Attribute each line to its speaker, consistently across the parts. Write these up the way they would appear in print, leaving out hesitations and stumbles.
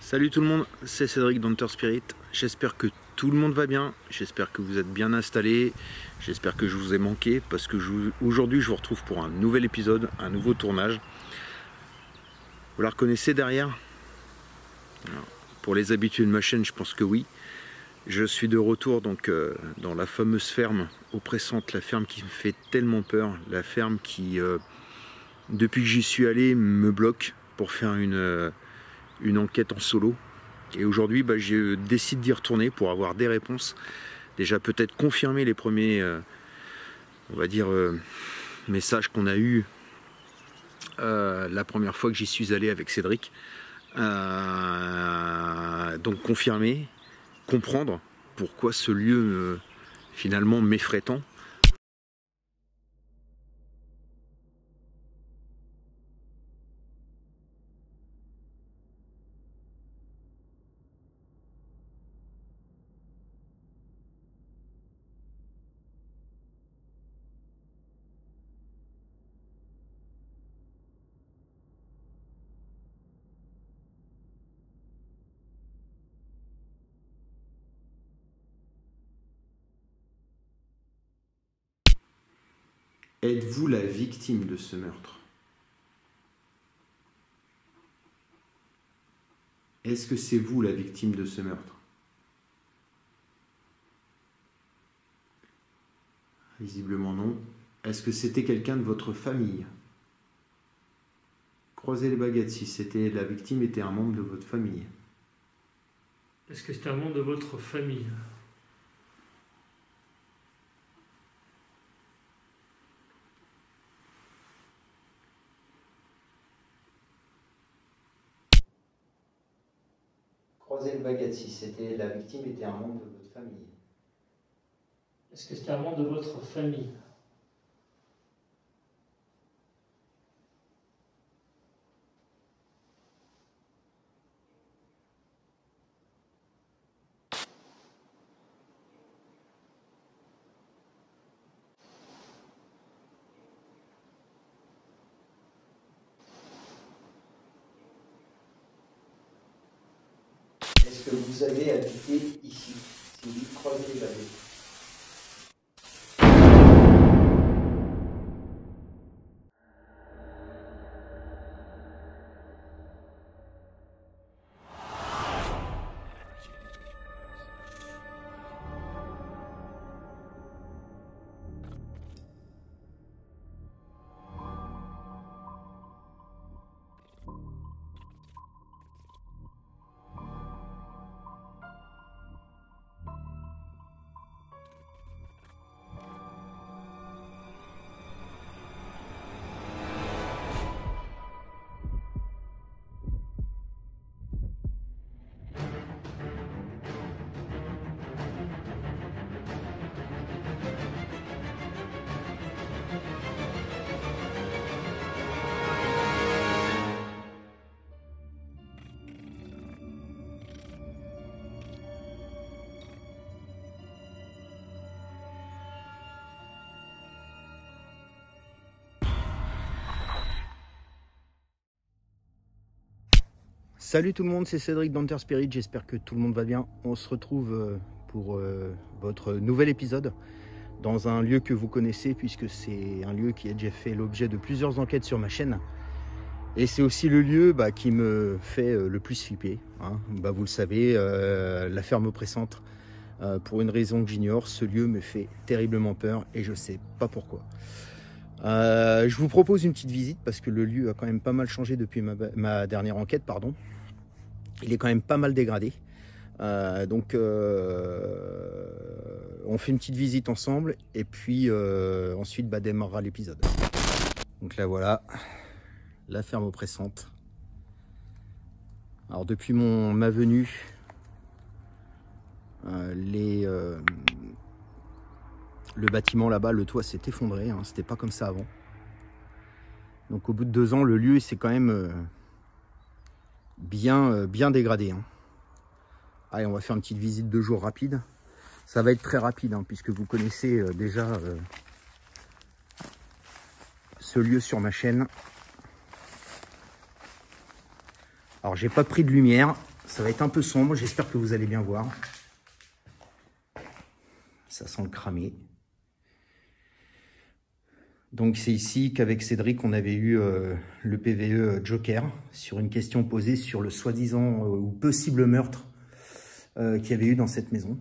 Speaker 1: Salut tout le monde, c'est Cédric d'Hunter Spirit. J'espère que tout le monde va bien, j'espère que vous êtes bien installés, j'espère que je vous ai manqué parce que aujourd'hui je vous retrouve pour un nouvel épisode, un nouveau tournage. Vous la reconnaissez derrière? Alors, pour les habitués de ma chaîne, je pense que oui. Je suis de retour donc dans la fameuse ferme oppressante, la ferme qui me fait tellement peur, la ferme qui, depuis que j'y suis allé, me bloque pour faire une enquête en solo. Et aujourd'hui, je décide d'y retourner pour avoir des réponses. Déjà peut-être confirmer les premiers, on va dire, messages qu'on a eus la première fois que j'y suis allé avec Cédric. Donc confirmer, comprendre pourquoi ce lieu finalement m'effraie tant. Êtes-vous la victime de ce meurtre? Est-ce que c'est vous la victime de ce meurtre? Visiblement non. Est-ce que c'était quelqu'un de votre famille? Croisez les baguettes si c'était la victime était un membre de votre famille.
Speaker 2: Est-ce que c'est un membre de votre famille?
Speaker 1: Croisez les baguettes si c'était la victime était un membre de votre famille.
Speaker 2: Est-ce que c'est un membre de votre famille?
Speaker 1: Est-ce que vous avez habité ici? Si oui, croisez les baguettes.
Speaker 3: Salut tout le monde, c'est Cédric d'Hunter Spirit, j'espère que tout le monde va bien. On se retrouve pour votre nouvel épisode dans un lieu que vous connaissez puisque c'est un lieu qui a déjà fait l'objet de plusieurs enquêtes sur ma chaîne. Et c'est aussi le lieu qui me fait le plus flipper, hein. Vous le savez, la ferme oppressante. Pour une raison que j'ignore, ce lieu me fait terriblement peur et je sais pas pourquoi. Je vous propose une petite visite parce que le lieu a quand même pas mal changé depuis ma dernière enquête, pardon. Il est quand même pas mal dégradé. On fait une petite visite ensemble et puis ensuite démarrera l'épisode. Donc là voilà, la ferme oppressante. Alors depuis ma venue, le bâtiment là-bas, le toit s'est effondré, hein, c'était pas comme ça avant. Donc au bout de 2 ans, le lieu s'est quand même bien dégradé, hein. Allez, on va faire une petite visite de jour rapide. Ça va être très rapide, hein, puisque vous connaissez déjà ce lieu sur ma chaîne. Alors j'ai pas pris de lumière, Ça va être un peu sombre, j'espère que vous allez bien voir. Ça sent le cramé. Donc c'est ici qu'avec Cédric, on avait eu le PVE Joker sur une question posée sur le soi-disant ou possible meurtre qu'il y avait eu dans cette maison.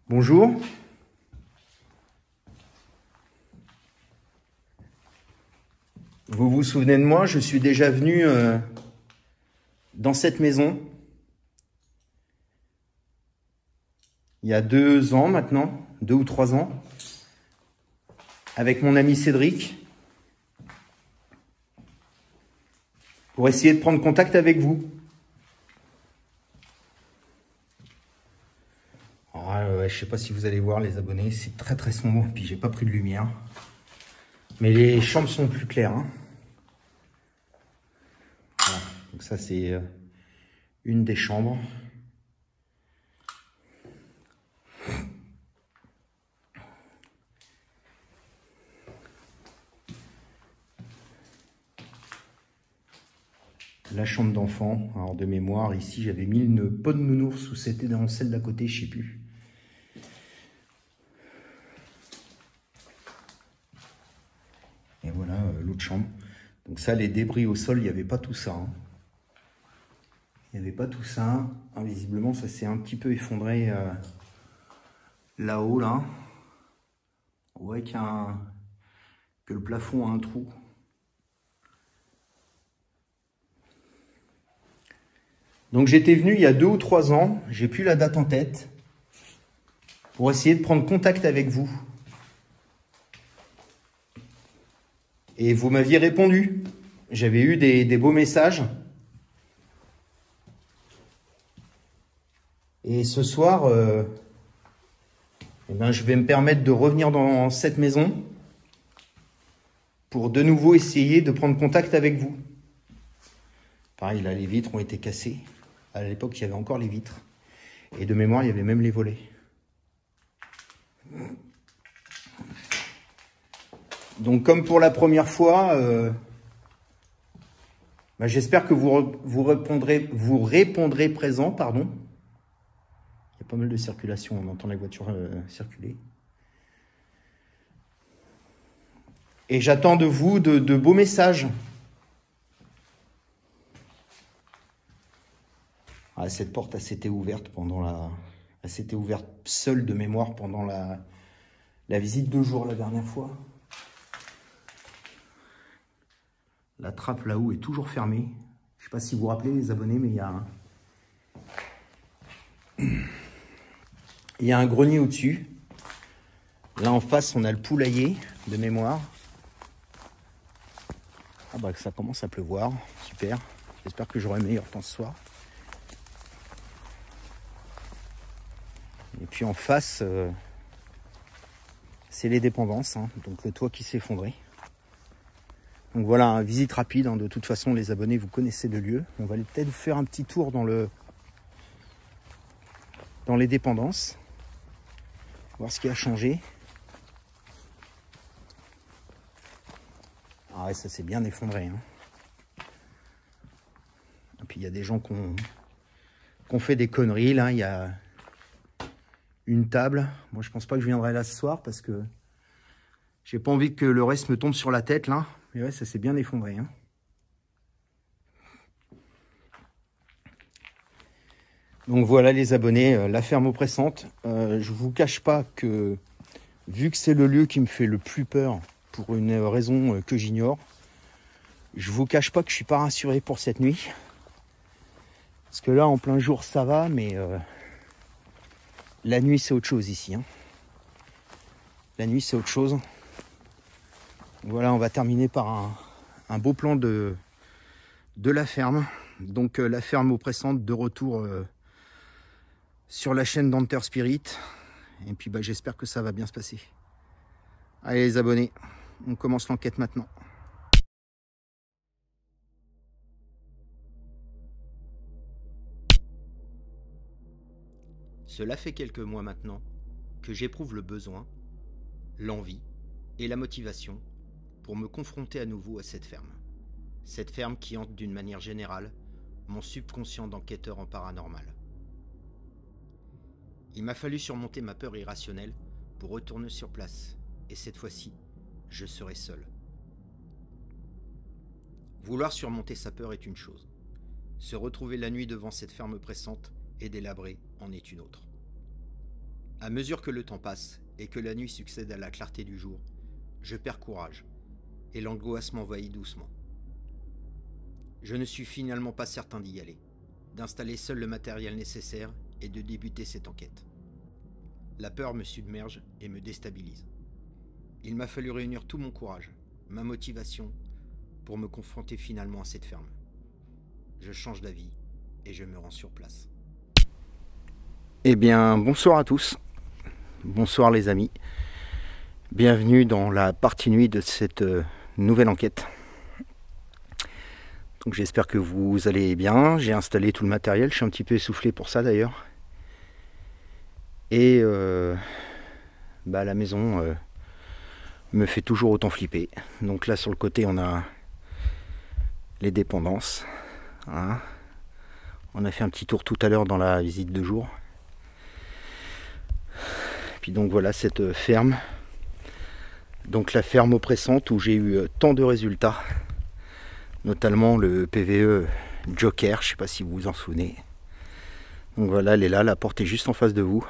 Speaker 3: Bonjour. Vous vous souvenez de moi? Je suis déjà venu dans cette maison il y a 2 ans maintenant, 2 ou 3 ans, avec mon ami Cédric, pour essayer de prendre contact avec vous. Je ne sais pas si vous allez voir les abonnés, c'est très très sombre, puis j'ai pas pris de lumière. Mais les chambres sont plus claires. Hein. Voilà. Donc ça c'est une des chambres. La chambre d'enfant. Alors de mémoire, ici j'avais mis une peau de nounours ou c'était dans celle d'à côté, je ne sais plus. Et voilà l'autre chambre. Donc ça, les débris au sol, il n'y avait pas tout ça. Hein. Il n'y avait pas tout ça. Ah, visiblement, ça s'est un petit peu effondré là-haut, là. On voit que le plafond a un trou. Donc j'étais venu il y a 2 ou 3 ans, j'ai plus la date en tête, pour essayer de prendre contact avec vous. Et vous m'aviez répondu. J'avais eu des beaux messages. Et ce soir, eh ben, je vais me permettre de revenir dans cette maison pour de nouveau essayer de prendre contact avec vous. Pareil, là, les vitres ont été cassées. À l'époque, il y avait encore les vitres. Et de mémoire, il y avait même les volets. Donc, comme pour la première fois, j'espère que vous répondrez présent, pardon. Il y a pas mal de circulation, on entend les voitures circuler. Et j'attends de vous de beaux messages. Ah, cette porte, elle s'était ouverte elle s'était ouverte seule de mémoire pendant la visite de jour la dernière fois. La trappe là-haut est toujours fermée. Je ne sais pas si vous vous rappelez les abonnés, mais il y a un grenier au-dessus. Là en face, on a le poulailler de mémoire. Ah bah ça commence à pleuvoir, super. J'espère que j'aurai meilleur temps ce soir. Et puis en face, c'est les dépendances, hein, donc le toit qui s'est effondré. Donc voilà, visite rapide, hein, de toute façon les abonnés, vous connaissez le lieu. On va peut-être faire un petit tour dans les dépendances, voir ce qui a changé. Ah ouais, ça s'est bien effondré. Hein. Et puis il y a des gens qui ont fait des conneries, là, il y a une table. Moi je pense pas que je viendrai là ce soir parce que j'ai pas envie que le reste me tombe sur la tête là. Mais ouais, ça s'est bien effondré. Hein. Donc voilà les abonnés, la ferme oppressante. Je vous cache pas que vu que c'est le lieu qui me fait le plus peur pour une raison que j'ignore, je vous cache pas que je suis pas rassuré pour cette nuit. Parce que là en plein jour ça va, mais la nuit c'est autre chose ici. Hein. La nuit c'est autre chose. Voilà, on va terminer par un beau plan de la ferme. Donc la ferme oppressante de retour sur la chaîne d'Hunter Spirit. Et puis j'espère que ça va bien se passer. Allez les abonnés, on commence l'enquête maintenant. Cela fait quelques mois maintenant que j'éprouve le besoin, l'envie et la motivation pour me confronter à nouveau à cette ferme. Cette ferme qui hante d'une manière générale mon subconscient d'enquêteur en paranormal. Il m'a fallu surmonter ma peur irrationnelle pour retourner sur place, et cette fois-ci, je serai seul. Vouloir surmonter sa peur est une chose. Se retrouver la nuit devant cette ferme pressante et délabrée en est une autre. À mesure que le temps passe et que la nuit succède à la clarté du jour, je perds courage et l'angoisse m'envahit doucement. Je ne suis finalement pas certain d'y aller, d'installer seul le matériel nécessaire et de débuter cette enquête. La peur me submerge et me déstabilise. Il m'a fallu réunir tout mon courage, ma motivation, pour me confronter finalement à cette ferme. Je change d'avis et je me rends sur place. Eh bien, bonsoir à tous. Bonsoir les amis. Bienvenue dans la partie nuit de cette nouvelle enquête. Donc j'espère que vous allez bien. J'ai installé tout le matériel. Je suis un petit peu essoufflé pour ça d'ailleurs. Et la maison me fait toujours autant flipper. Donc là sur le côté on a les dépendances. Hein. On a fait un petit tour tout à l'heure dans la visite de jour. Puis donc voilà cette ferme. Donc la ferme oppressante où j'ai eu tant de résultats. Notamment le PVE Joker, je ne sais pas si vous vous en souvenez. Donc voilà, elle est là, la porte est juste en face de vous.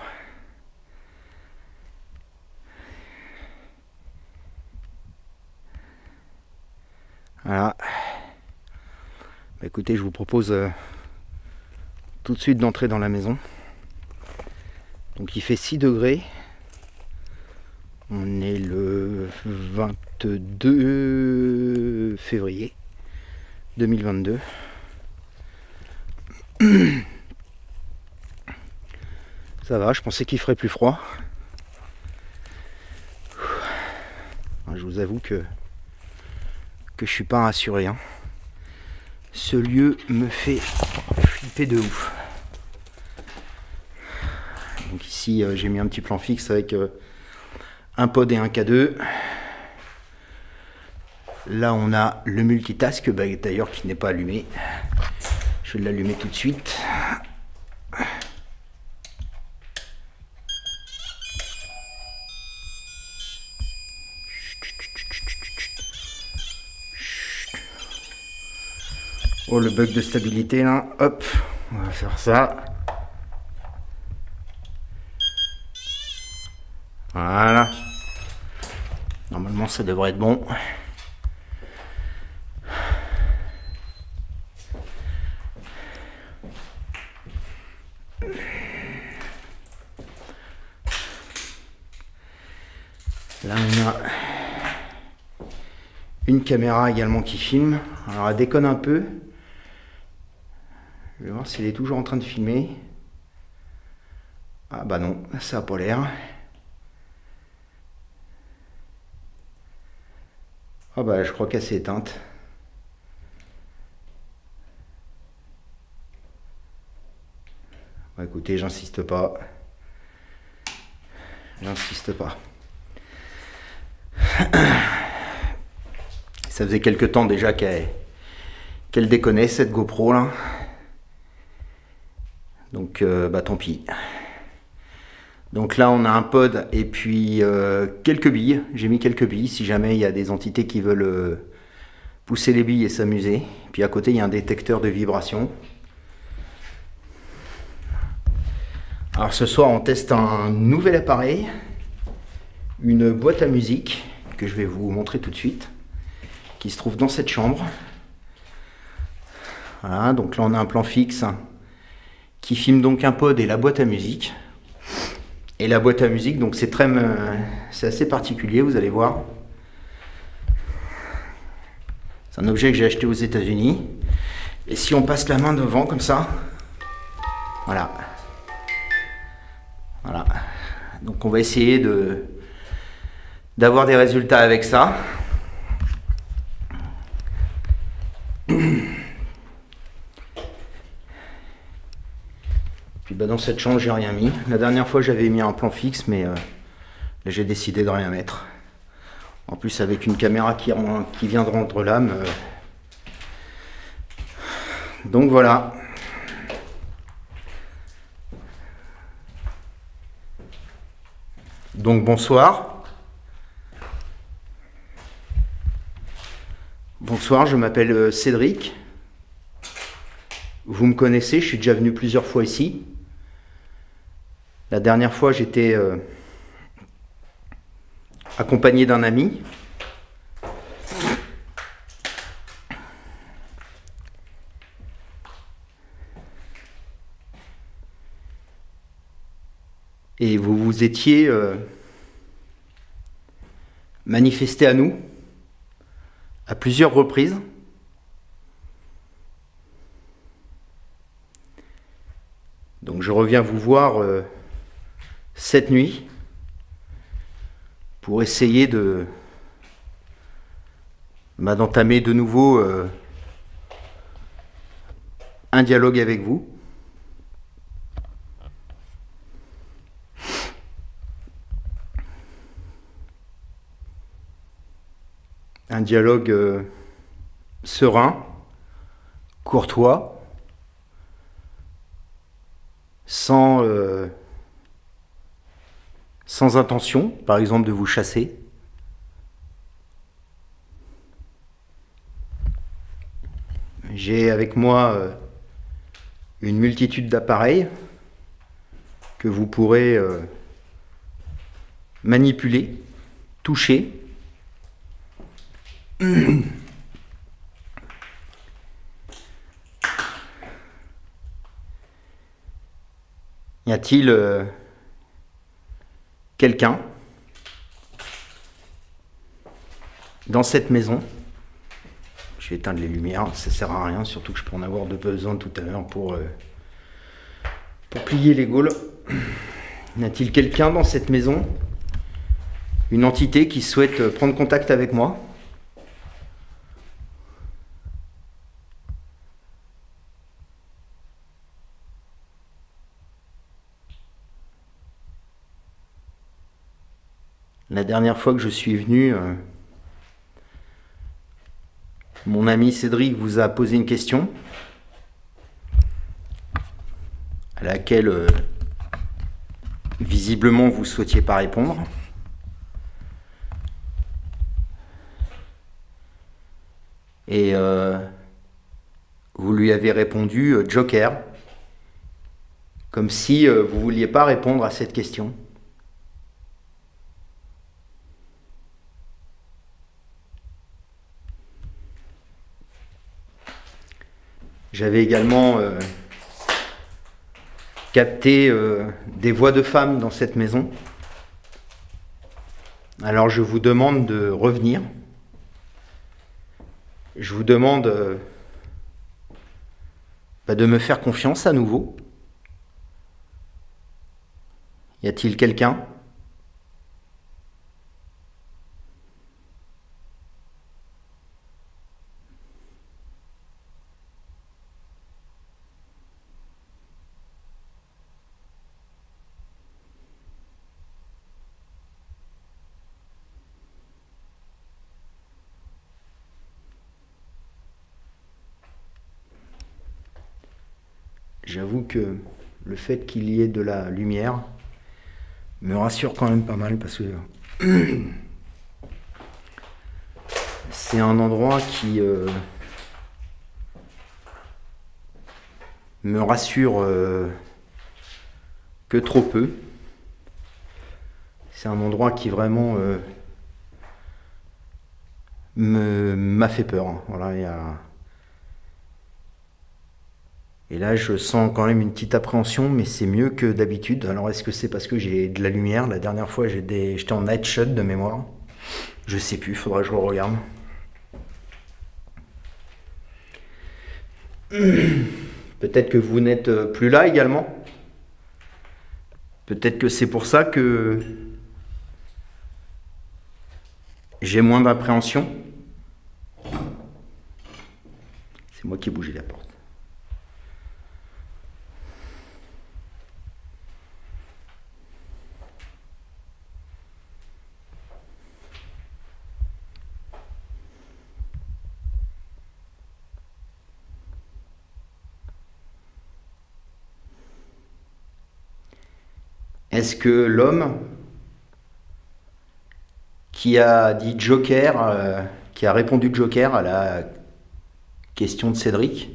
Speaker 3: Voilà. Bah écoutez, je vous propose tout de suite d'entrer dans la maison. Donc il fait 6 degrés. On est le 22 février 2022. Ça va, je pensais qu'il ferait plus froid. Je vous avoue que je suis pas rassuré. Hein. Ce lieu me fait flipper de ouf. Donc ici, j'ai mis un petit plan fixe avec un pod et un K2. Là, on a le multitask, d'ailleurs, qui n'est pas allumé. Je vais l'allumer tout de suite. Oh, le bug de stabilité, là. Hop, on va faire ça. Voilà. Normalement, ça devrait être bon. Là, on a une caméra également qui filme. Alors, elle déconne un peu. Je vais voir si elle est toujours en train de filmer. Ah bah non, ça n'a pas l'air. Ah bah je crois qu'elle s'est éteinte. Bah écoutez, j'insiste pas. J'insiste pas. Ça faisait quelques temps déjà qu'elle déconnait cette GoPro là. Donc tant pis. Donc là on a un pod et puis quelques billes. J'ai mis quelques billes si jamais il y a des entités qui veulent pousser les billes et s'amuser. Puis à côté il y a un détecteur de vibration. Alors ce soir on teste un nouvel appareil. Une boîte à musique que je vais vous montrer tout de suite. Qui se trouve dans cette chambre. Voilà, donc là on a un plan fixe qui filme donc un pod et la boîte à musique. Et la boîte à musique, donc c'est assez particulier, vous allez voir. C'est un objet que j'ai acheté aux États-Unis. Et si on passe la main devant comme ça, voilà. Voilà. Donc on va essayer d'avoir des résultats avec ça. Puis dans cette chambre j'ai rien mis. La dernière fois j'avais mis un plan fixe mais là j'ai décidé de rien mettre. En plus avec une caméra qui vient de rendre l'âme, Donc voilà. Donc bonsoir. Bonsoir, je m'appelle Cédric. Vous me connaissez, je suis déjà venu plusieurs fois ici. La dernière fois, j'étais accompagné d'un ami. Et vous vous étiez manifesté à nous à plusieurs reprises. Donc je reviens vous voir cette nuit pour essayer d'entamer de nouveau un dialogue avec vous. Un dialogue serein, courtois, sans intention, par exemple, de vous chasser. J'ai avec moi une multitude d'appareils que vous pourrez manipuler, toucher. Y a-t-il quelqu'un dans cette maison? Je vais éteindre les lumières, ça sert à rien, surtout que je peux en avoir de besoin tout à l'heure pour plier les gaules. Y a-t-il quelqu'un dans cette maison, une entité qui souhaite prendre contact avec moi? La dernière fois que je suis venu, mon ami Cédric vous a posé une question à laquelle visiblement vous ne souhaitiez pas répondre. Et vous lui avez répondu Joker, comme si vous ne vouliez pas répondre à cette question. J'avais également capté des voix de femmes dans cette maison. Alors je vous demande de revenir. Je vous demande de me faire confiance à nouveau. Y a-t-il quelqu'un ? J'avoue que le fait qu'il y ait de la lumière me rassure quand même pas mal parce que c'est un endroit qui me rassure que trop peu. C'est un endroit qui vraiment m'a fait peur. Voilà, et là, je sens quand même une petite appréhension, mais c'est mieux que d'habitude. Alors, est-ce que c'est parce que j'ai de la lumière? La dernière fois, j'étais en night shot de mémoire. Je sais plus, faudra que je le regarde. Peut-être que vous n'êtes plus là également. Peut-être que c'est pour ça que j'ai moins d'appréhension. C'est moi qui ai bougé la porte. Est-ce que l'homme qui a dit Joker, qui a répondu Joker à la question de Cédric,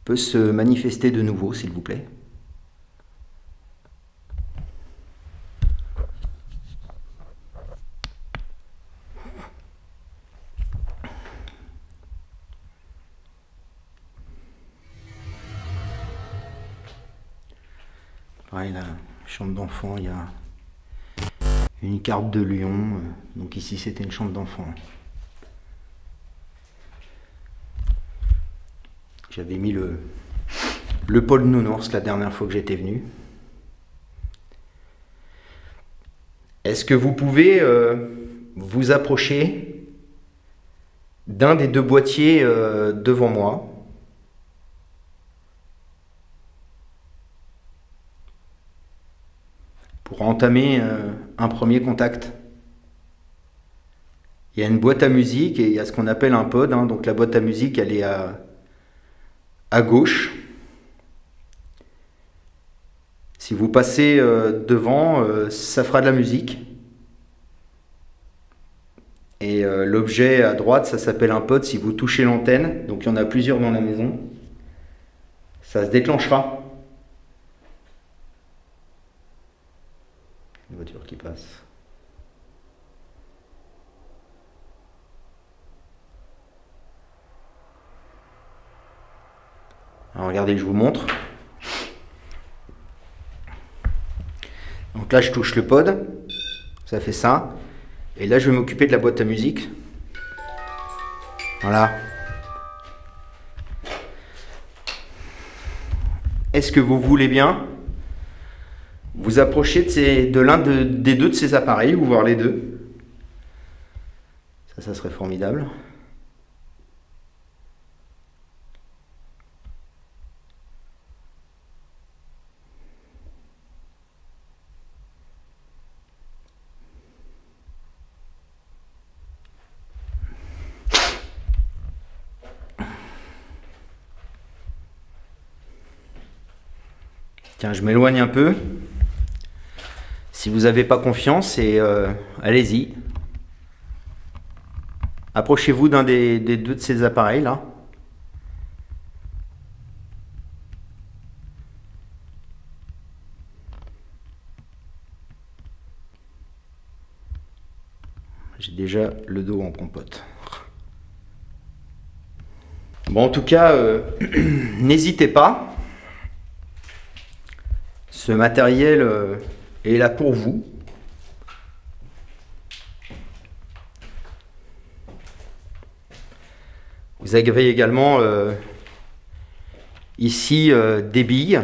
Speaker 3: peut se manifester de nouveau, s'il vous plaît? Pareil, la chambre d'enfant, il y a une carte de lion. Donc ici, c'était une chambre d'enfant. J'avais mis le pôle nounours la dernière fois que j'étais venu. Est-ce que vous pouvez vous approcher d'un des deux boîtiers devant moi? Pour entamer un premier contact. Il y a une boîte à musique et il y a ce qu'on appelle un pod. Donc la boîte à musique, elle est à gauche. Si vous passez devant, ça fera de la musique. Et l'objet à droite, ça s'appelle un pod. Si vous touchez l'antenne, donc il y en a plusieurs dans la maison, ça se déclenchera. Une voiture qui passe. Alors regardez, je vous montre. Donc là, je touche le pod. Ça fait ça. Et là, je vais m'occuper de la boîte à musique. Voilà. Est-ce que vous voulez bien vous approcher de l'un des deux de ces appareils, ou voir les deux? Ça serait formidable. Tiens, je m'éloigne un peu. Si vous n'avez pas confiance, allez-y. Approchez-vous d'un des deux de ces appareils là. J'ai déjà le dos en compote. Bon, en tout cas, n'hésitez pas. Ce matériel est là pour vous. Vous avez également ici des billes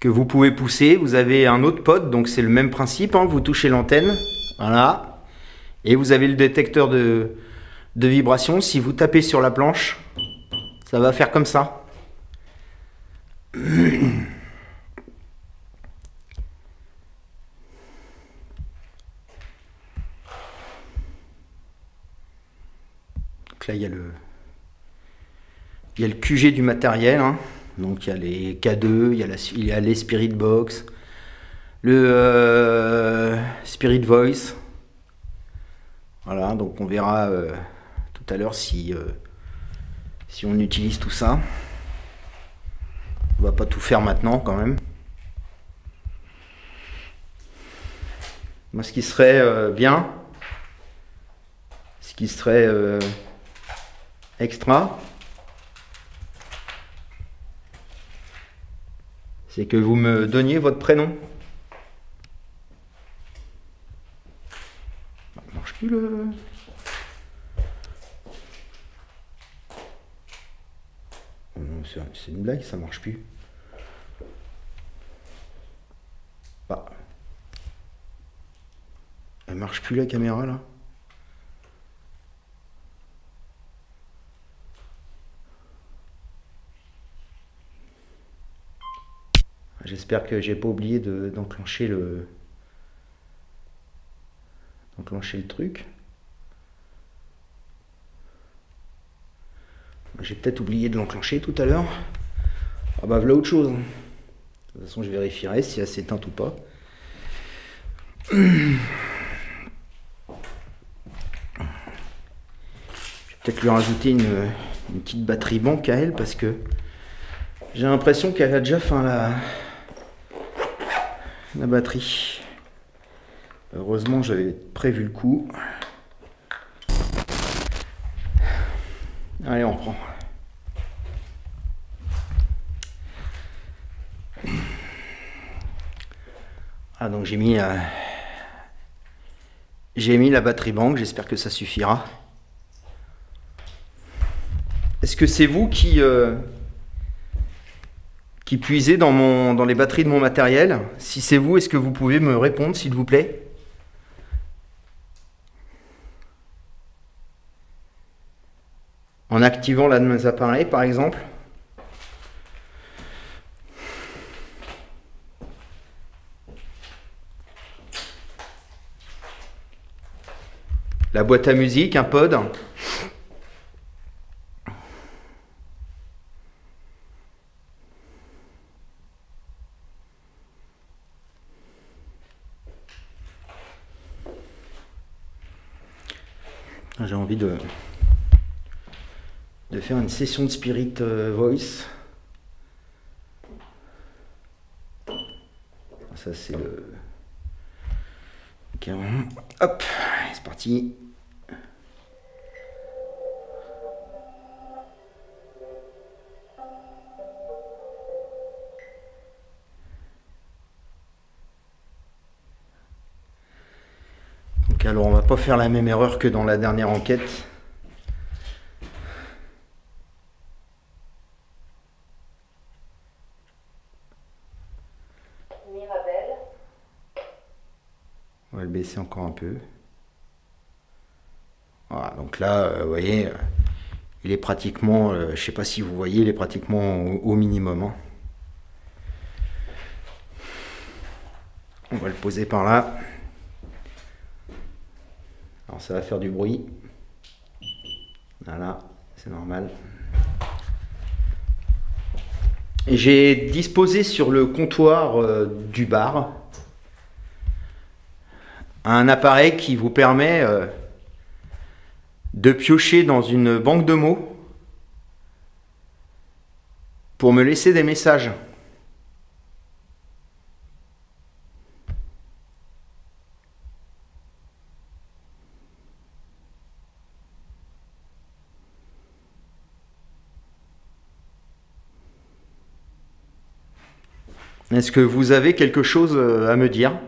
Speaker 3: que vous pouvez pousser. Vous avez un autre pod, donc c'est le même principe. Vous touchez l'antenne, voilà, et vous avez le détecteur de vibration. Si vous tapez sur la planche, ça va faire comme ça. Donc là, il y a le QG du matériel. Donc il y a les K2, il y a les Spirit Box, le Spirit Voice. Voilà, donc on verra tout à l'heure si on utilise tout ça. On va pas tout faire maintenant quand même. Moi, ce qui serait bien, ce qui serait extra, c'est que vous me donniez votre prénom. Ça marche plus le... C'est une blague, ça marche plus. Ah. Elle marche plus la caméra là. J'espère que j'ai pas oublié d'enclencher le truc. J'ai peut-être oublié de l'enclencher tout à l'heure. Ah bah voilà autre chose. De toute façon, je vérifierai si elle s'éteint ou pas. Je vais peut-être lui rajouter une petite batterie banque à elle parce que j'ai l'impression qu'elle a déjà faim la batterie. Heureusement, j'avais prévu le coup. Allez, on reprend. Ah, donc j'ai mis la batterie banque, j'espère que ça suffira. Est-ce que c'est vous qui puisez dans les batteries de mon matériel? Si c'est vous, est-ce que vous pouvez me répondre, s'il vous plaît? En activant l'un de mes appareils, par exemple. La boîte à musique, un pod. J'ai envie de faire une session de Spirit Voice. Ça c'est le... Ok, hop, c'est parti. Donc alors on va pas faire la même erreur que dans la dernière enquête.
Speaker 4: Mirabel.
Speaker 3: On va le baisser encore un peu. Voilà, donc là, vous voyez, il est pratiquement, je sais pas si vous voyez, il est pratiquement au minimum. Hein. On va le poser par là. Alors ça va faire du bruit. Voilà, c'est normal. J'ai disposé sur le comptoir du bar un appareil qui vous permet de piocher dans une banque de mots pour me laisser des messages. Est-ce que vous avez quelque chose à me dire?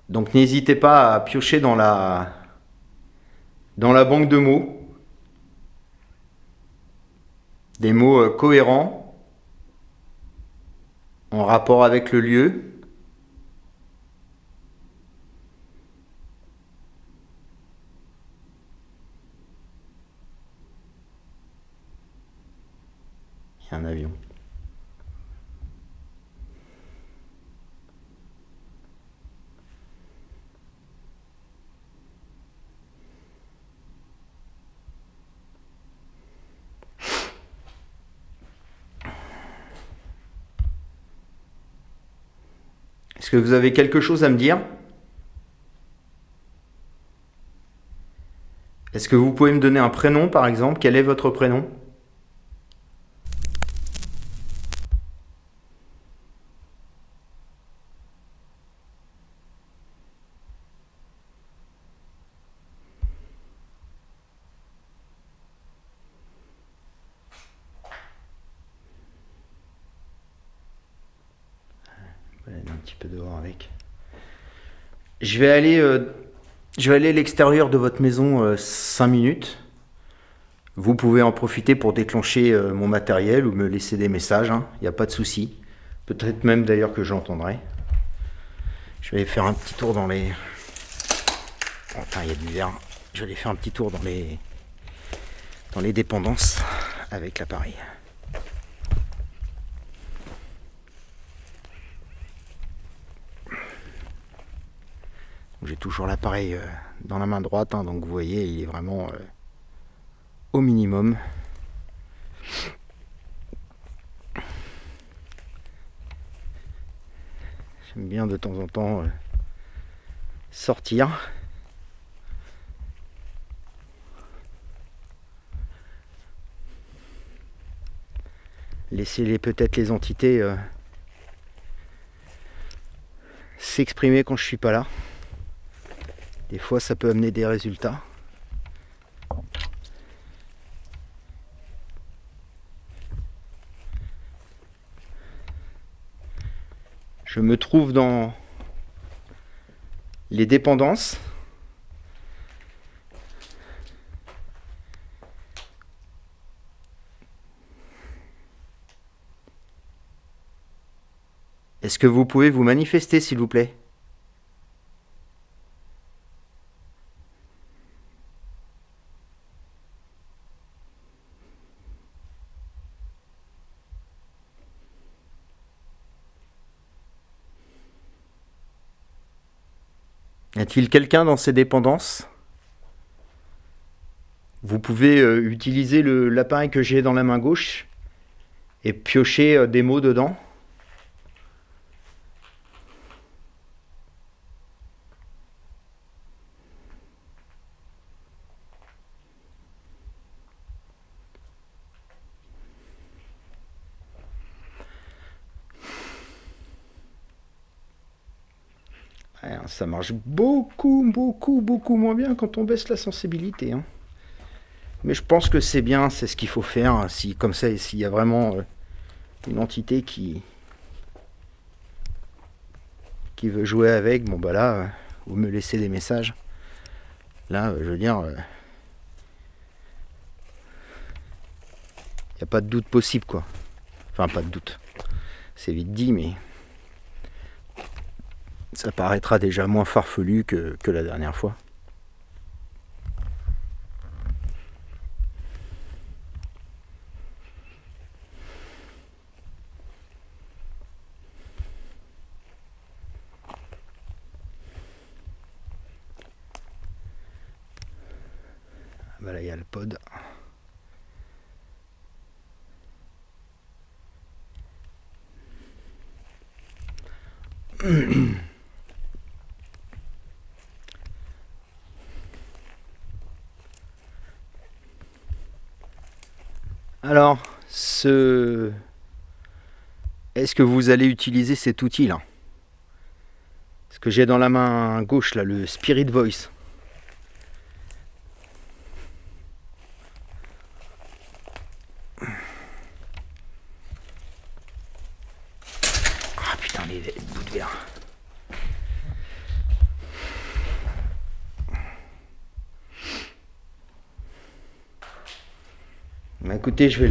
Speaker 3: Donc n'hésitez pas à piocher dans la banque de mots. Des mots cohérents, en rapport avec le lieu. Il y a un avion. Est-ce que vous avez quelque chose à me dire? Est-ce que vous pouvez me donner un prénom, par exemple? Quel est votre prénom? On va aller un petit peu dehors avec. Je vais aller à l'extérieur de votre maison 5 minutes. Vous pouvez en profiter pour déclencher mon matériel ou me laisser des messages. Il n'y a pas de souci. Peut-être même d'ailleurs que j'entendrai. Je vais aller faire un petit tour dans les... Enfin, il y a du verre. Je vais aller faire un petit tour dans les dépendances avec l'appareil. J'ai toujours l'appareil dans la main droite, donc vous voyez, il est vraiment au minimum. J'aime bien de temps en temps sortir. Laisser peut-être les entités s'exprimer quand je suis pas là. Des fois ça peut amener des résultats. Je me trouve dans les dépendances. Est-ce que vous pouvez vous manifester, s'il vous plaît? Y a-t-il quelqu'un dans ces dépendances? Vous pouvez utiliser l'appareil que j'ai dans la main gauche et piocher des mots dedans. Ça marche beaucoup moins bien quand on baisse la sensibilité. Hein. Mais je pense que c'est bien, c'est ce qu'il faut faire. Si, comme ça, s'il y a vraiment une entité qui veut jouer avec, bon bah là, vous me laissez des messages. Là, je veux dire, il n'y a pas de doute possible, quoi. Enfin, pas de doute. C'est vite dit, mais ça paraîtra déjà moins farfelu que la dernière fois. Bah là, il y a le pod. Alors, est-ce que vous allez utiliser cet outil là? Ce que j'ai dans la main gauche là, le Spirit Voice. Ah putain, les bouts de verre. Bah écoutez, je vais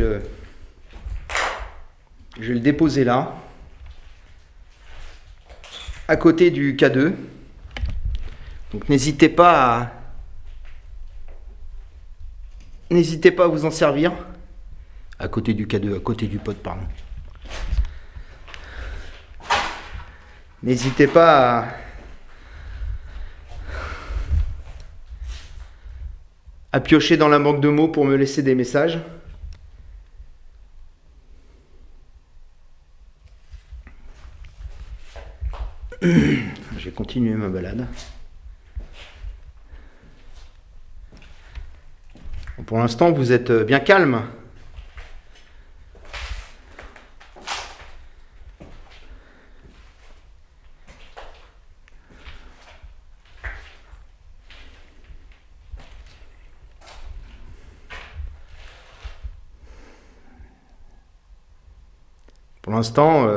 Speaker 3: le déposer là, à côté du K2. Donc n'hésitez pas à vous en servir. À côté du K2, à côté du pod, pardon. N'hésitez pas à piocher dans la banque de mots pour me laisser des messages. Je vais continuer ma balade. Pour l'instant, vous êtes bien calme. Pour l'instant,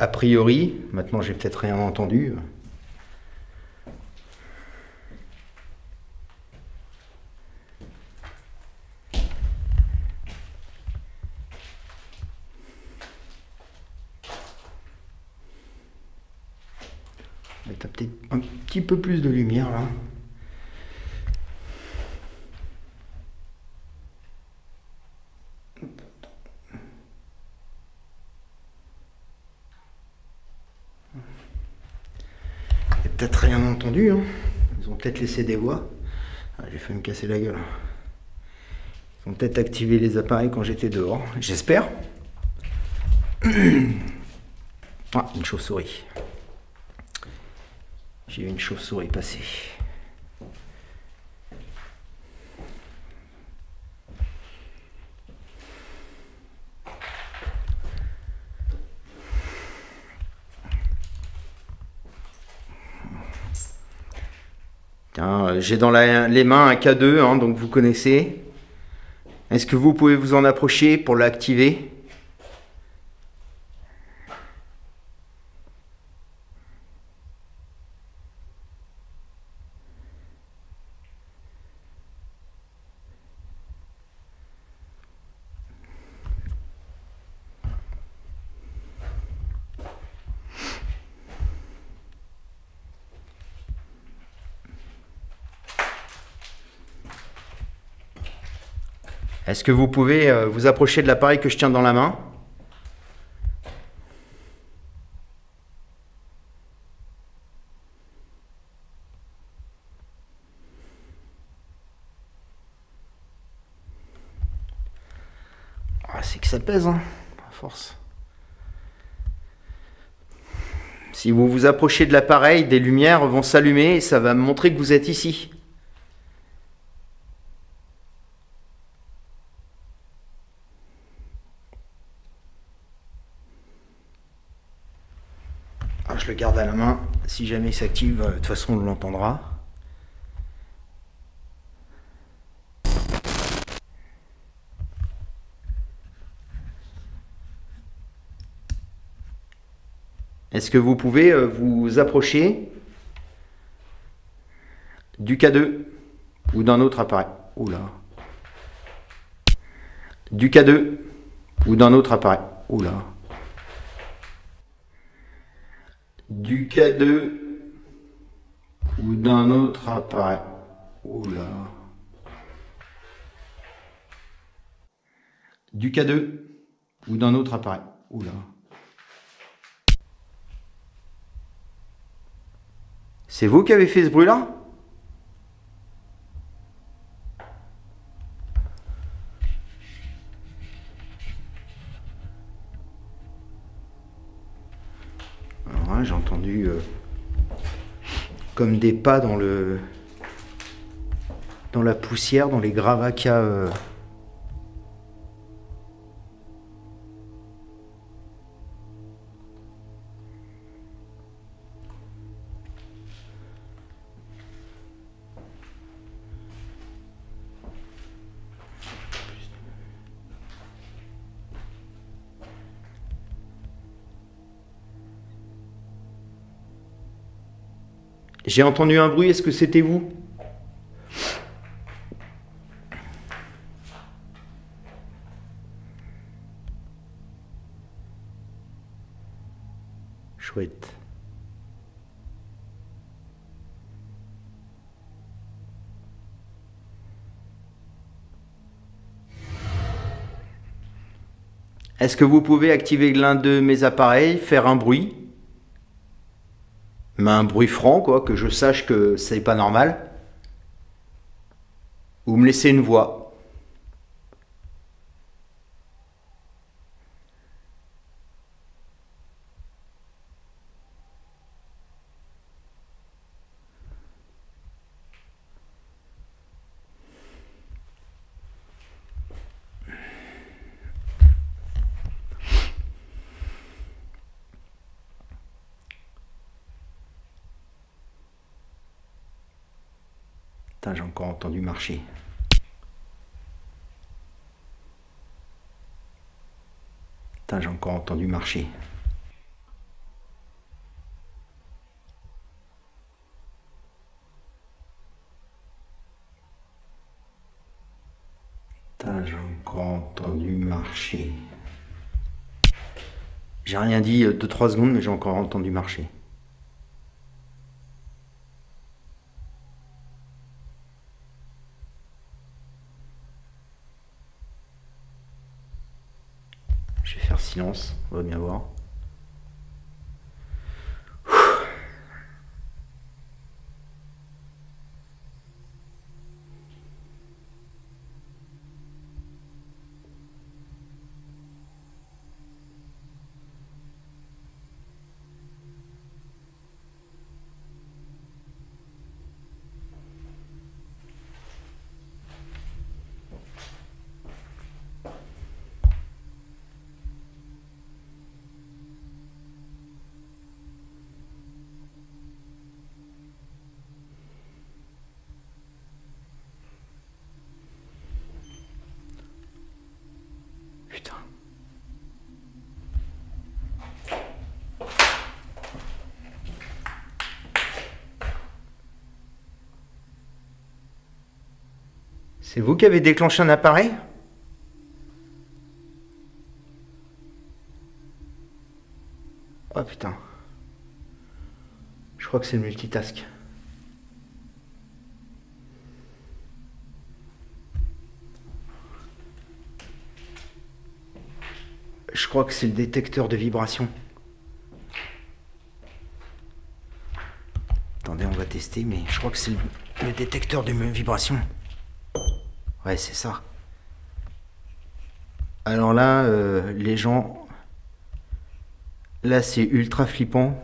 Speaker 3: a priori, maintenant j'ai peut-être rien entendu. On va mettre peut-être un petit peu plus de lumière là. Peut-être rien entendu, hein. Ils ont peut-être laissé des voix. Ah, j'ai failli me casser la gueule. Ils ont peut-être activé les appareils quand j'étais dehors, j'espère. Ah, une chauve-souris. J'ai vu une chauve-souris passer. Tiens, j'ai dans les mains un K2, hein, donc vous connaissez. Est-ce que vous pouvez vous en approcher pour l'activer ? Est-ce que vous pouvez vous approcher de l'appareil que je tiens dans la main ? Ah, c'est que ça pèse, hein, à force. Si vous vous approchez de l'appareil, des lumières vont s'allumer et ça va me montrer que vous êtes ici. Ah, je le garde à la main. Si jamais il s'active, de toute façon on l'entendra. Est-ce que vous pouvez vous approcher du K2 ou d'un autre appareil? Oula. Du K2 ou d'un autre appareil. Oula. Du K2 ou d'un autre appareil. Oula. Du K2 ou d'un autre appareil. Oula. C'est vous qui avez fait ce bruit-là? Alors, j'ai entendu comme des pas dans la poussière, dans les gravats qu'il y a. J'ai entendu un bruit, est-ce que c'était vous? Chouette. Est-ce que vous pouvez activer l'un de mes appareils, faire un bruit? Mais un bruit franc, quoi, que je sache que c'est pas normal. Ou me laisser une voix. Putain, j'ai encore entendu marcher. Putain, j'ai encore entendu marcher. Putain, j'ai encore entendu marcher. J'ai rien dit 2-3 secondes, mais j'ai encore entendu marcher. Je vais faire silence, on va bien voir. putain. C'est vous qui avez déclenché un appareil? Oh putain. Je crois que c'est le multitask. Je crois que c'est le détecteur de vibration. Attendez, on va tester, mais je crois que c'est le détecteur de vibration. Ouais, c'est ça. Alors là, les gens... Là, c'est ultra flippant.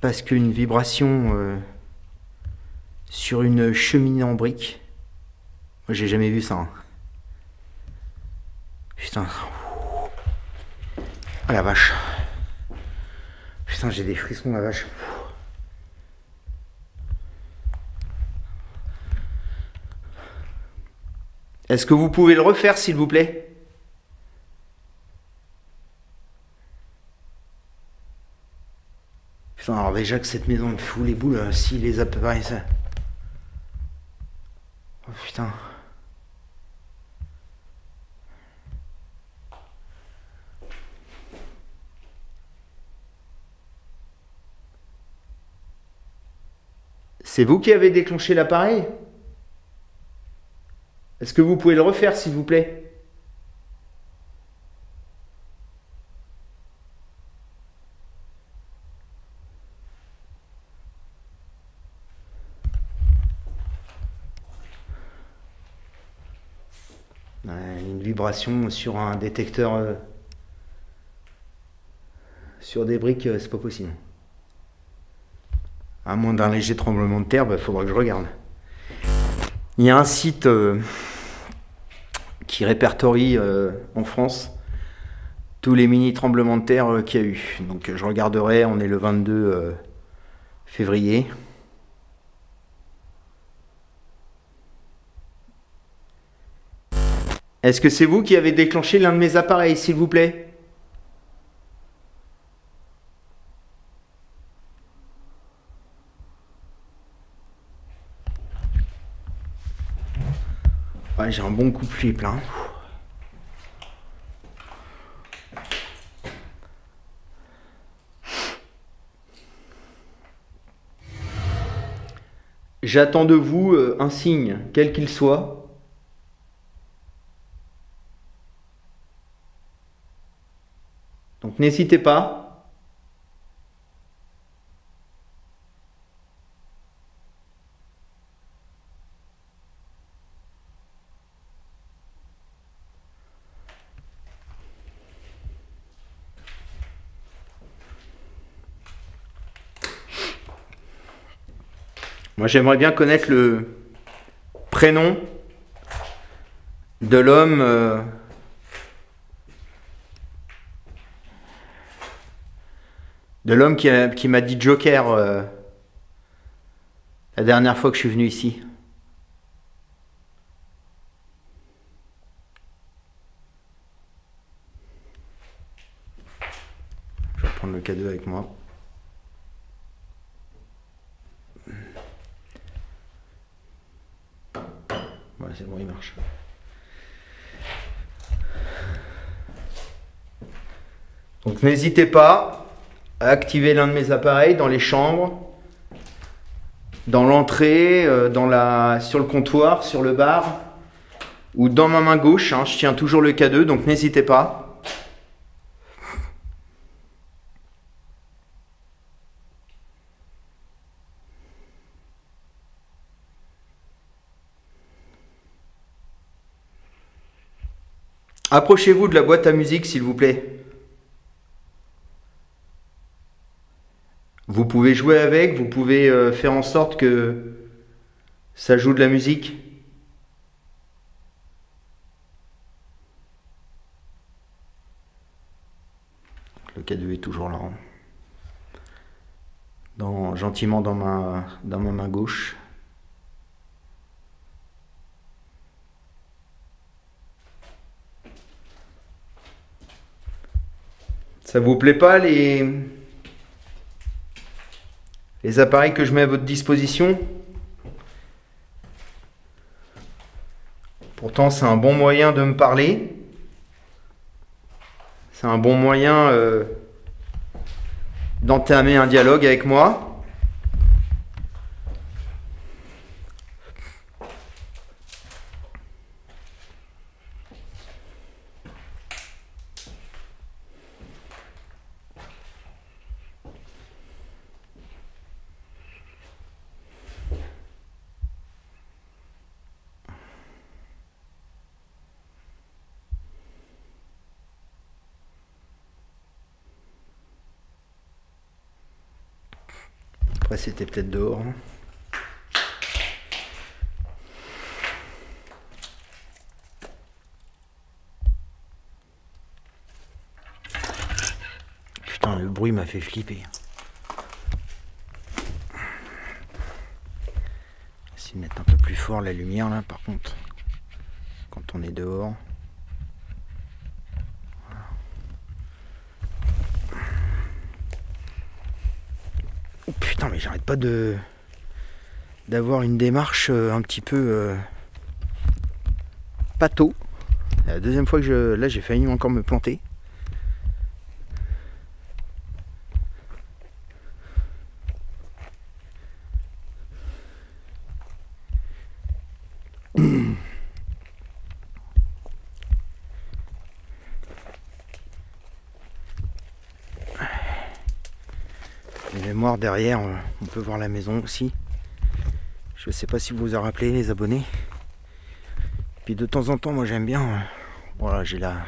Speaker 3: Parce qu'une vibration sur une cheminée en briques... Moi, j'ai jamais vu ça. Hein. Putain. Ah la vache. Putain, j'ai des frissons, la vache. Est-ce que vous pouvez le refaire, s'il vous plaît? Putain, alors déjà que cette maison me fout les boules, si les appareils, ça... Oh putain. C'est vous qui avez déclenché l'appareil? Est-ce que vous pouvez le refaire, s'il vous plaît? Une vibration sur un détecteur sur des briques, c'est pas possible. À moins d'un léger tremblement de terre, il faudra que je regarde. Il y a un site qui répertorie en France tous les mini tremblements de terre qu'il y a eu. Donc je regarderai, on est le 22 février. Est-ce que c'est vous qui avez déclenché l'un de mes appareils, s'il vous plaît? Ouais, j'ai un bon coup de flip là. J'attends de vous un signe, quel qu'il soit. Donc n'hésitez pas. Moi, j'aimerais bien connaître le prénom de l'homme qui m'a dit Joker la dernière fois que je suis venu ici. Je vais prendre le cadeau avec moi. Ouais, c'est bon, il marche. Donc n'hésitez pas à activer l'un de mes appareils dans les chambres, dans l'entrée, sur le comptoir, sur le bar, ou dans ma main gauche. Hein, je tiens toujours le K2, donc n'hésitez pas. Approchez-vous de la boîte à musique, s'il vous plaît. Vous pouvez jouer avec, vous pouvez faire en sorte que ça joue de la musique. Le K2 est toujours là. Gentiment dans ma main gauche. Ça vous plaît pas les appareils que je mets à votre disposition? Pourtant, c'est un bon moyen de me parler. C'est un bon moyen d'entamer un dialogue avec moi. Après, c'était peut-être dehors. Hein. Putain, le bruit m'a fait flipper. Essayer de mettre un peu plus fort la lumière là, par contre, quand on est dehors. Oh putain, mais j'arrête pas d'avoir une démarche un petit peu pâteau. C'est la deuxième fois que là j'ai failli encore me planter. Les mémoires derrière, on peut voir la maison aussi. Je sais pas si vous vous en rappelez les abonnés. Puis de temps en temps, moi j'aime bien. Voilà, j'ai la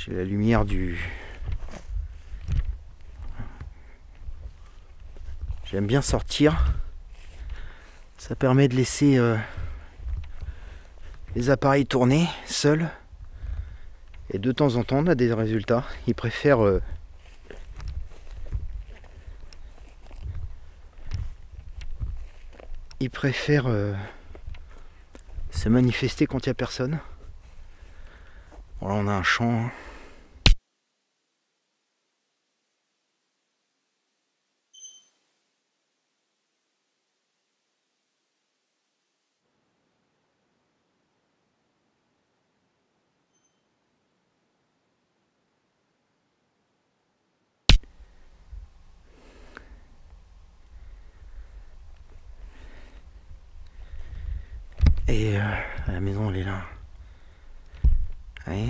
Speaker 3: lumière du. J'aime bien sortir. Ça permet de laisser les appareils tourner seuls. Et de temps en temps, on a des résultats. Ils préfèrent se manifester quand il n'y a personne. Bon, là, on a un champ. Hein. Et la maison, elle est là. Ouais.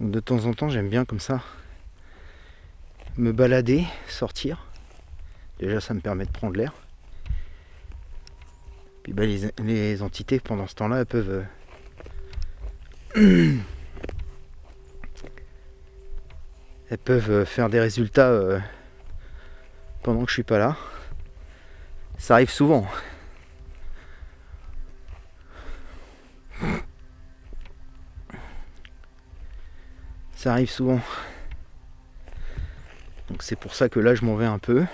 Speaker 3: De temps en temps, j'aime bien comme ça me balader, sortir. Déjà, ça me permet de prendre l'air. Puis bah, les entités, pendant ce temps-là, elles peuvent elles peuvent faire des résultats pendant que je suis pas là. Ça arrive souvent. Ça arrive souvent. Donc c'est pour ça que là je m'en vais un peu.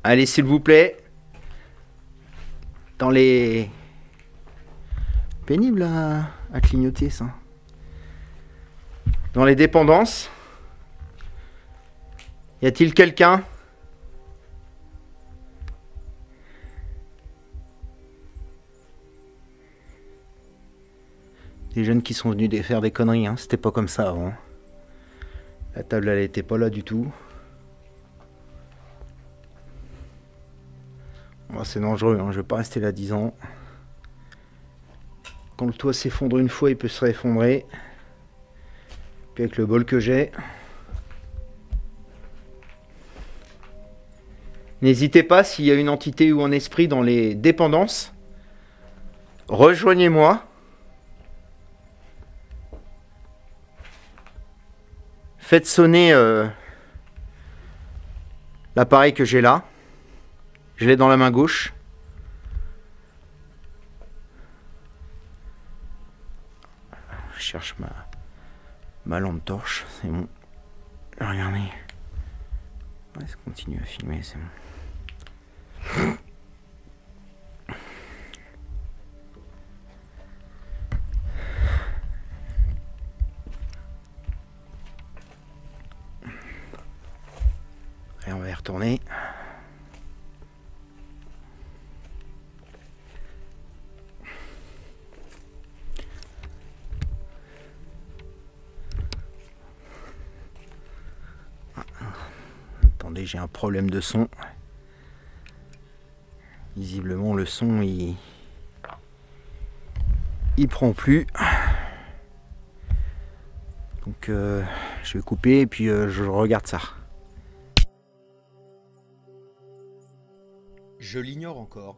Speaker 3: Allez, s'il vous plaît. Dans les... Pénible à clignoter ça. Dans les dépendances. Y a-t-il quelqu'un ? Des jeunes qui sont venus faire des conneries, hein. C'était pas comme ça avant. La table elle était pas là du tout. Bon, c'est dangereux, hein. Je vais pas rester là 10 ans. Quand le toit s'effondre une fois, il peut se réeffondrer. Puis avec le bol que j'ai. N'hésitez pas, s'il y a une entité ou un esprit dans les dépendances, rejoignez-moi. Faites sonner l'appareil que j'ai là. Je l'ai dans la main gauche. cherche ma lampe torche. C'est bon. Regardez. Ouais, ça continue à filmer, c'est bon. Et on va y retourner. Attendez, j'ai un problème de son. Visiblement le son il prend plus. Donc je vais couper et puis je regarde ça. Je l'ignore encore,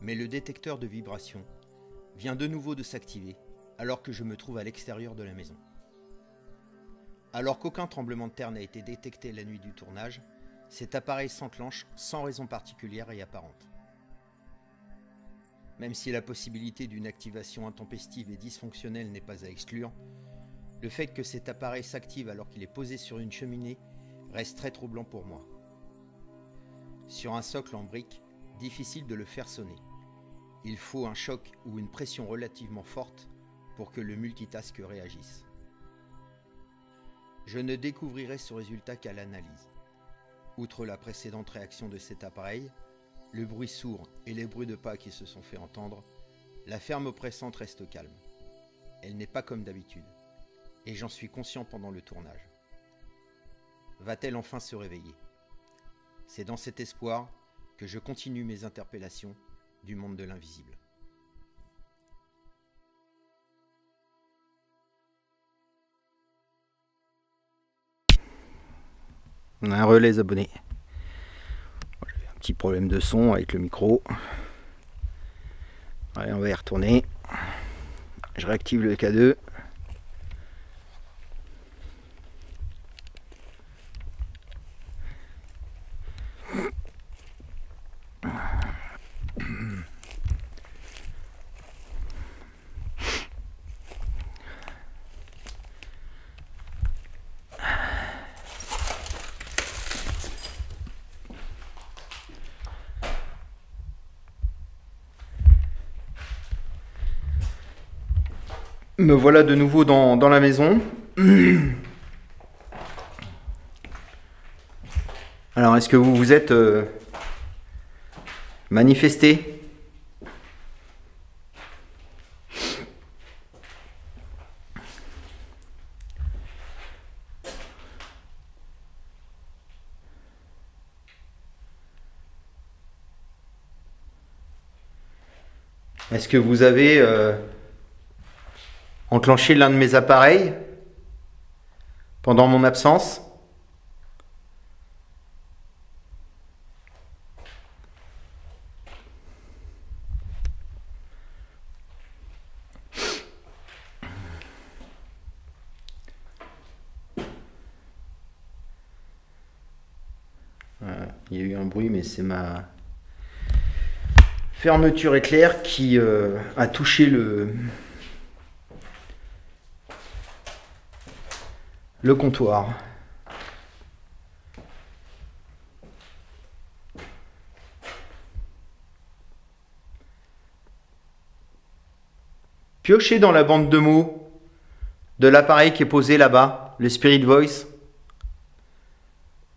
Speaker 3: mais le détecteur de vibration vient de nouveau de s'activer alors que je me trouve à l'extérieur de la maison. Alors qu'aucun tremblement de terre n'a été détecté la nuit du tournage, cet appareil s'enclenche sans raison particulière et apparente. Même si la possibilité d'une activation intempestive et dysfonctionnelle n'est pas à exclure, le fait que cet appareil s'active alors qu'il est posé sur une cheminée reste très troublant pour moi. Sur un socle en briques, difficile de le faire sonner. Il faut un choc ou une pression relativement forte pour que le multitask réagisse. Je ne découvrirai ce résultat qu'à l'analyse. Outre la précédente réaction de cet appareil, le bruit sourd et les bruits de pas qui se sont fait entendre, la ferme oppressante reste calme. Elle n'est pas comme d'habitude, et j'en suis conscient pendant le tournage. Va-t-elle enfin se réveiller? C'est dans cet espoir que je continue mes interpellations du monde de l'invisible. On a un relais abonnés. J'ai un petit problème de son avec le micro. Allez, on va y retourner. Je réactive le K2. Me voilà de nouveau dans la maison. Alors, est-ce que vous vous êtes manifesté? Est-ce que vous avez enclenché l'un de mes appareils pendant mon absence? Il y a eu un bruit, mais c'est ma fermeture éclair qui a touché le comptoir. Piochez dans la bande de mots de l'appareil qui est posé là-bas, le Spirit Voice.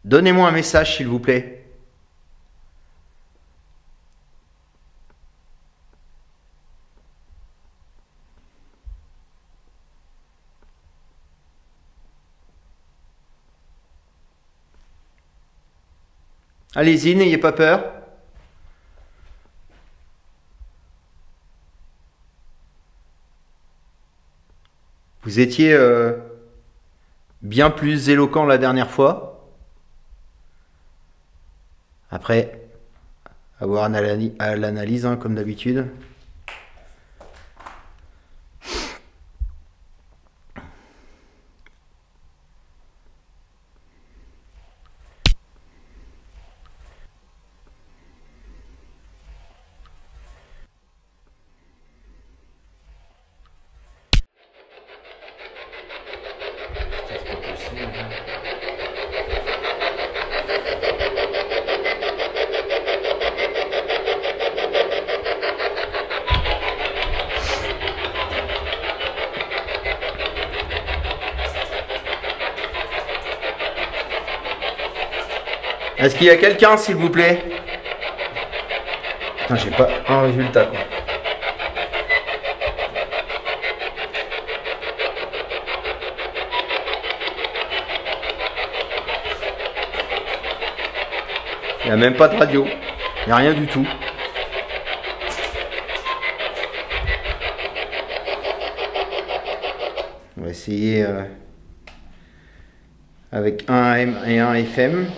Speaker 3: Donnez-moi un message, s'il vous plaît. Allez-y, n'ayez pas peur. Vous étiez bien plus éloquent la dernière fois. Après, avoir à l'analyse, hein, comme d'habitude. Est-ce qu'il y a quelqu'un, s'il vous plaît? Putain, j'ai pas un résultat, quoi. Il n'y a même pas de radio. Il n'y a rien du tout. On va essayer avec un AM et un FM.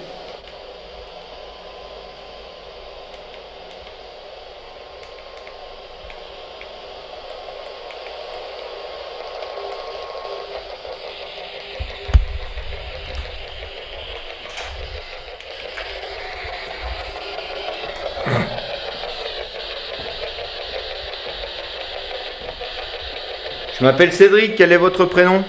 Speaker 3: Je m'appelle Cédric, quel est votre prénom?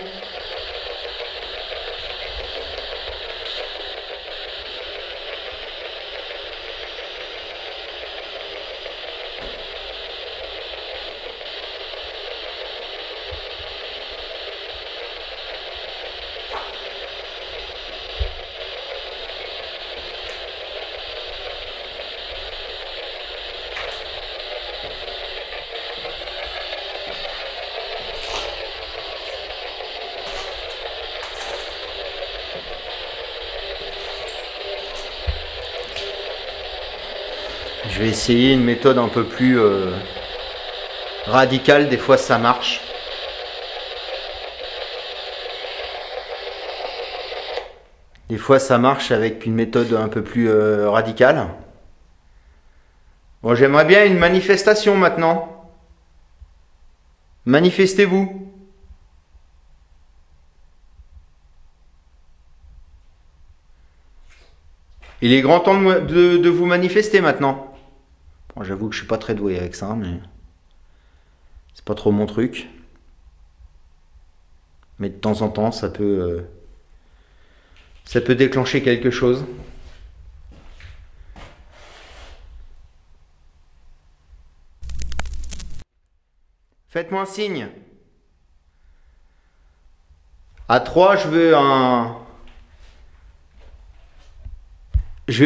Speaker 3: Je vais essayer une méthode un peu plus radicale, des fois ça marche. Des fois ça marche avec une méthode un peu plus radicale. Bon, j'aimerais bien une manifestation maintenant. Manifestez-vous. Il est grand temps de vous manifester maintenant. Bon, j'avoue que je suis pas très doué avec ça, mais c'est pas trop mon truc. Mais de temps en temps, ça peut déclencher quelque chose. Faites-moi un signe. À 3, je veux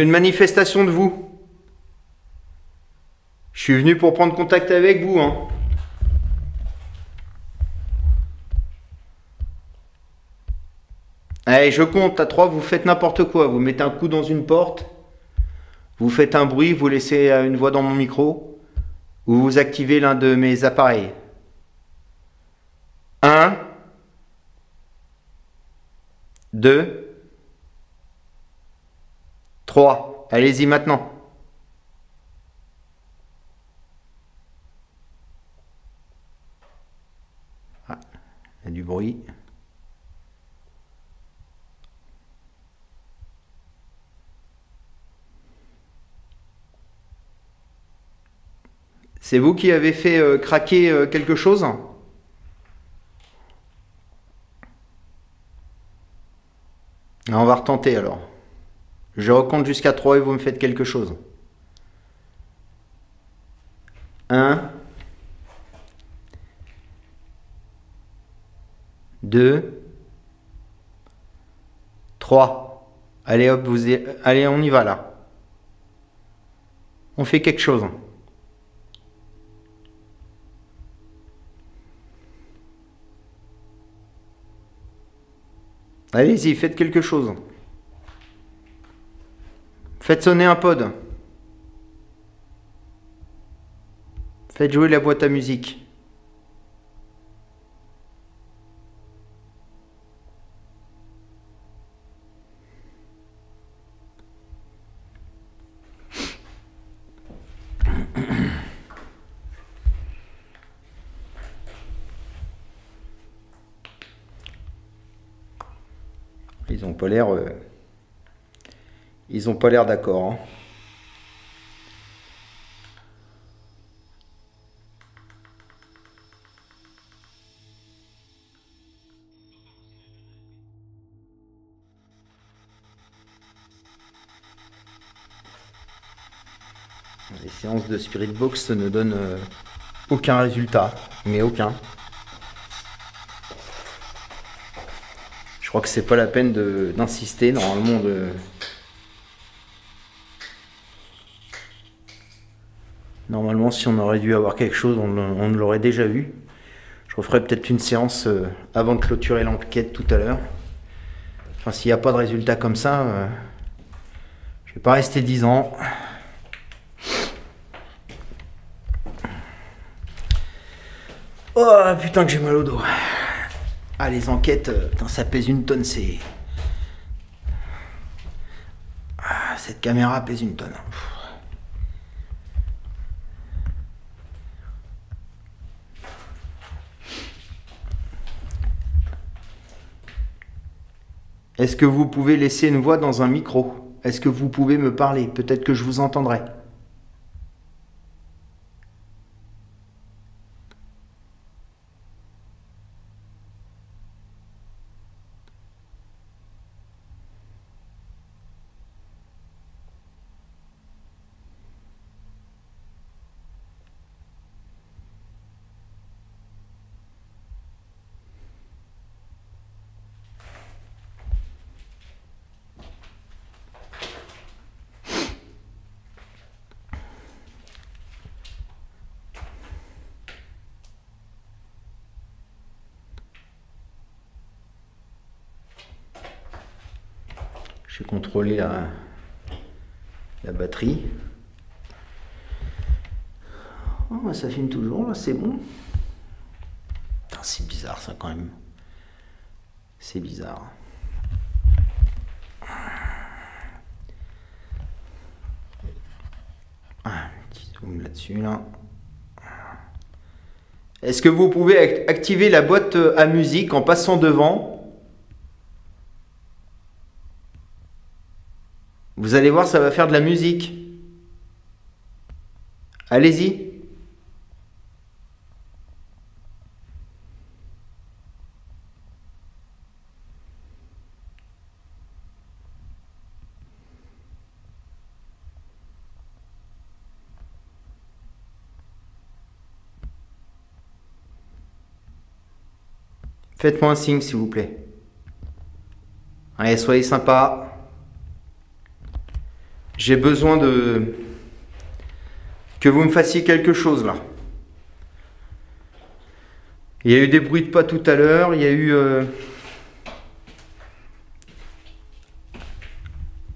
Speaker 3: une manifestation de vous. Je suis venu pour prendre contact avec vous, hein. Allez, je compte. À 3, vous faites n'importe quoi. Vous mettez un coup dans une porte. Vous faites un bruit. Vous laissez une voix dans mon micro. Ou vous activez l'un de mes appareils. 1, 2, 3. Allez-y maintenant. Ah, il y a du bruit. C'est vous qui avez fait craquer quelque chose? On va retenter alors. Je recompte jusqu'à 3 et vous me faites quelque chose. 1, 2, 3. Allez hop, allez, on y va là. On fait quelque chose. Allez-y, faites quelque chose. Faites sonner un pod. Faites jouer la boîte à musique. Ils ont pas l'air... Ils ont pas l'air d'accord, hein. Les séances de Spirit Box ne donnent aucun résultat, mais aucun. Je crois que c'est pas la peine d'insister. Normalement, si on aurait dû avoir quelque chose, on l'aurait déjà eu. Je referai peut-être une séance avant de clôturer l'enquête tout à l'heure. Enfin, s'il n'y a pas de résultat comme ça, je vais pas rester 10 ans. Oh putain que j'ai mal au dos. Ah, les enquêtes, quand ça pèse une tonne, c'est... Ah, cette caméra pèse une tonne. Est-ce que vous pouvez laisser une voix dans un micro? Est-ce que vous pouvez me parler? Peut-être que je vous entendrai. J'ai contrôlé la batterie. Oh, ça filme toujours, là, c'est bon. C'est bizarre ça quand même. C'est bizarre. Un petit zoom là-dessus, là. Est-ce que vous pouvez activer la boîte à musique en passant devant ? Vous allez voir, ça va faire de la musique. Allez-y. Faites-moi un signe, s'il vous plaît. Allez, soyez sympa. J'ai besoin que vous me fassiez quelque chose, là. Il y a eu des bruits de pas tout à l'heure. Il y a eu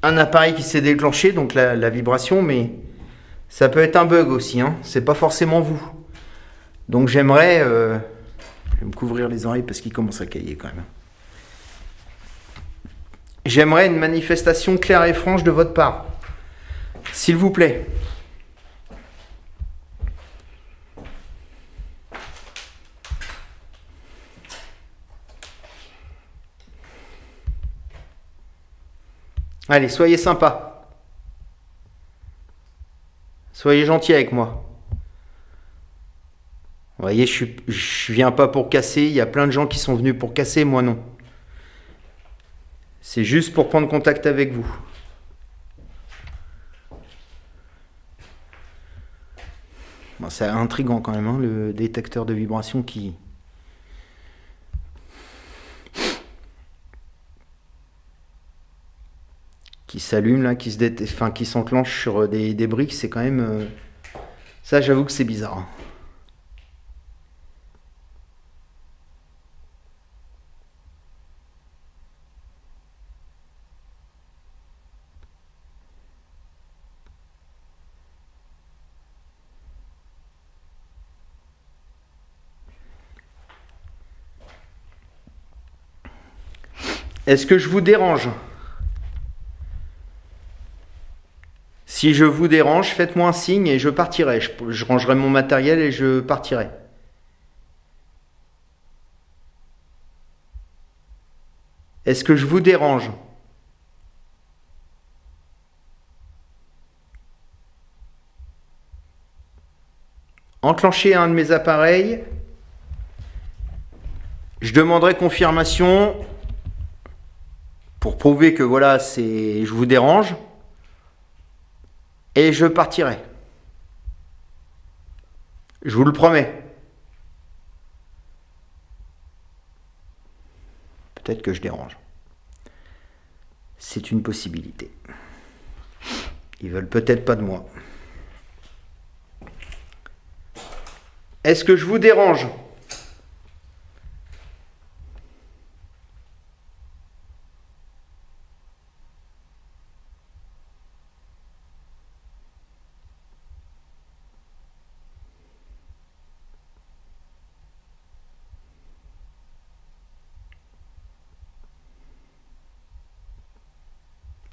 Speaker 3: un appareil qui s'est déclenché, donc la vibration, mais ça peut être un bug aussi, hein. C'est pas forcément vous. Donc j'aimerais... je vais me couvrir les oreilles parce qu'il commence à cailler quand même. J'aimerais une manifestation claire et franche de votre part. S'il vous plaît. Allez, soyez sympa. Soyez gentil avec moi. Vous voyez, je viens pas pour casser. Il y a plein de gens qui sont venus pour casser, moi non. C'est juste pour prendre contact avec vous. Bon, c'est intriguant quand même, hein, le détecteur de vibration qui s'allume là, qui s'enclenche sur des briques, c'est quand même... ça, j'avoue que c'est bizarre. Hein. Est-ce que je vous dérange? Si je vous dérange, faites-moi un signe et je partirai. Je rangerai mon matériel et je partirai. Est-ce que je vous dérange? Enclenchez un de mes appareils. Je demanderai confirmation pour prouver que voilà, je vous dérange. Et je partirai. Je vous le promets. Peut-être que je dérange. C'est une possibilité. Ils veulent peut-être pas de moi. Est-ce que je vous dérange ?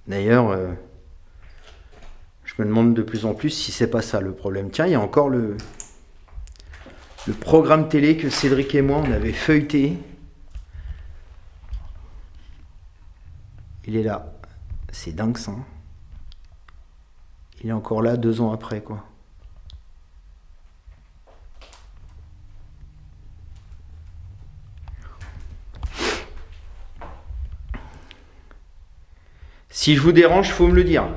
Speaker 3: D'ailleurs, je me demande de plus en plus si c'est pas ça le problème. Tiens, il y a encore le programme télé que Cédric et moi on avait feuilleté. Il est là. C'est dingue ça. Il est encore là 2 ans après, quoi. Si je vous dérange, il faut me le dire.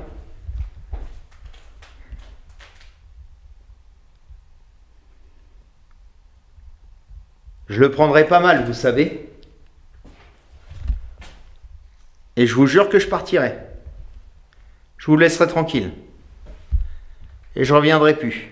Speaker 3: Je le prendrai pas mal, vous savez. Et je vous jure que je partirai. Je vous laisserai tranquille. Et je reviendrai plus.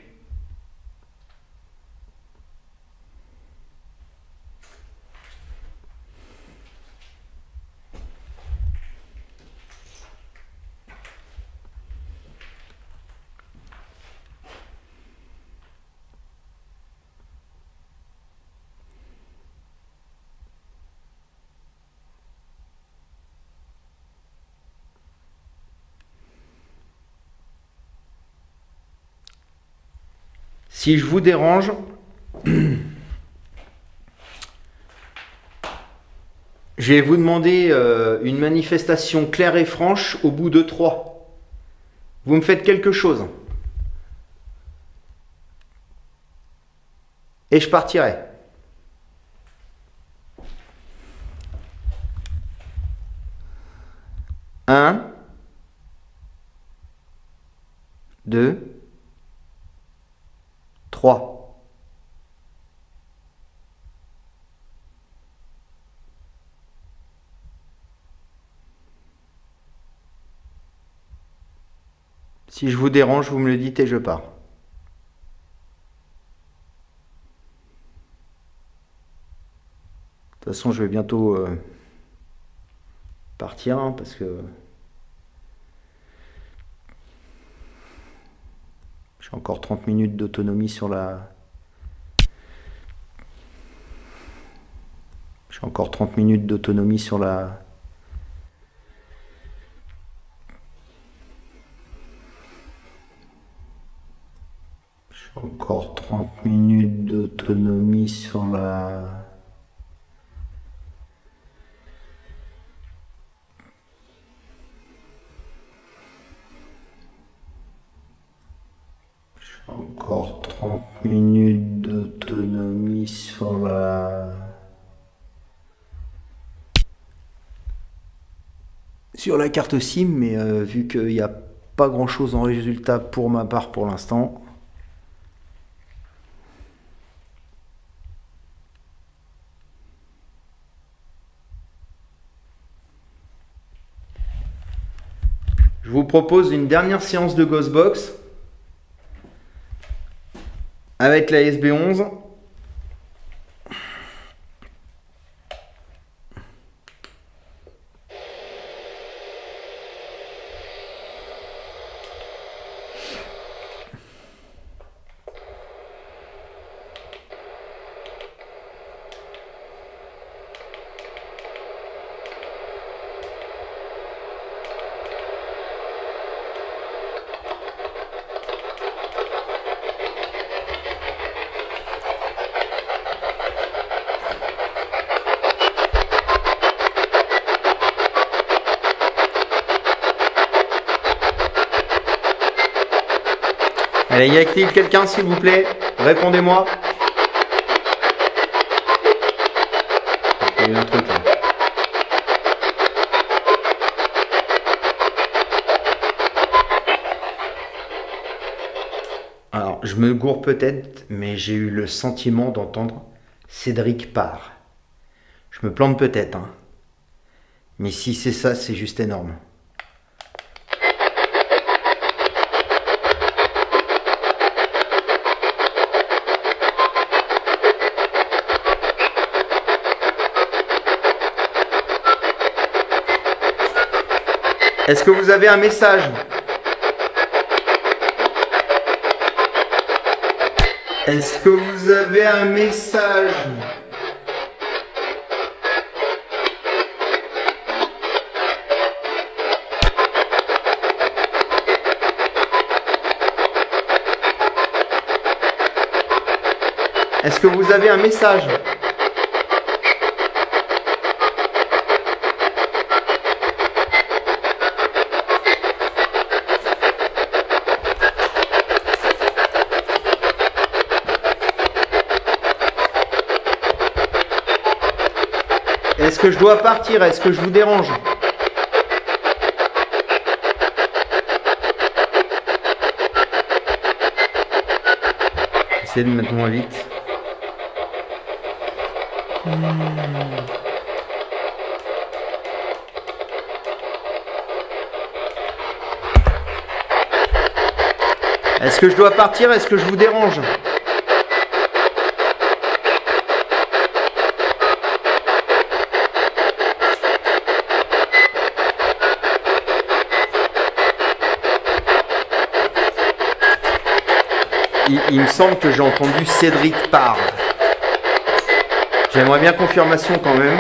Speaker 3: Si je vous dérange, je vais vous demander une manifestation claire et franche au bout de 3. Vous me faites quelque chose. Et je partirai. Un, 2, 3. Si je vous dérange, vous me le dites et je pars. De toute façon, je vais bientôt partir, hein, parce que j'ai encore 30 minutes d'autonomie sur la... J'ai encore 30 minutes d'autonomie sur la... J'ai encore 30 minutes d'autonomie sur la... Encore 30 minutes d'autonomie sur la... Sur la carte SIM, mais vu qu'il n'y a pas grand chose en résultat pour ma part pour l'instant. Je vous propose une dernière séance de Ghostbox avec la SB11. Allez, y a-t-il quelqu'un, s'il vous plaît? Répondez-moi. Il y a un truc là. Alors, je je me gourre peut-être, mais j'ai eu le sentiment d'entendre Cédric part. Je me plante peut-être, hein. Mais si c'est ça, c'est juste énorme. Est-ce que vous avez un message? Est-ce que vous avez un message? Est-ce que vous avez un message? Est-ce que je dois partir? Est-ce que je vous dérange? Essayez de me mettre moins vite. Est-ce que je dois partir? Est-ce que je vous dérange? Il me semble que j'ai entendu Cédric part. J'aimerais bien confirmation quand même.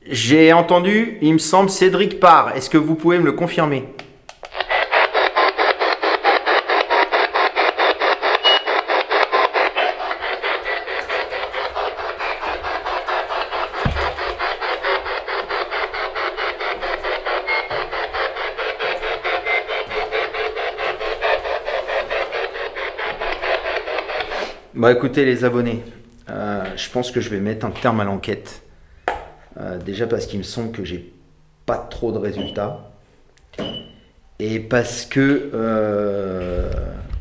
Speaker 3: J'ai entendu, il me semble, Cédric part. Est-ce que vous pouvez me le confirmer? Bah écoutez les abonnés, je pense que je vais mettre un terme à l'enquête. Déjà parce qu'il me semble que j'ai pas trop de résultats. Et parce que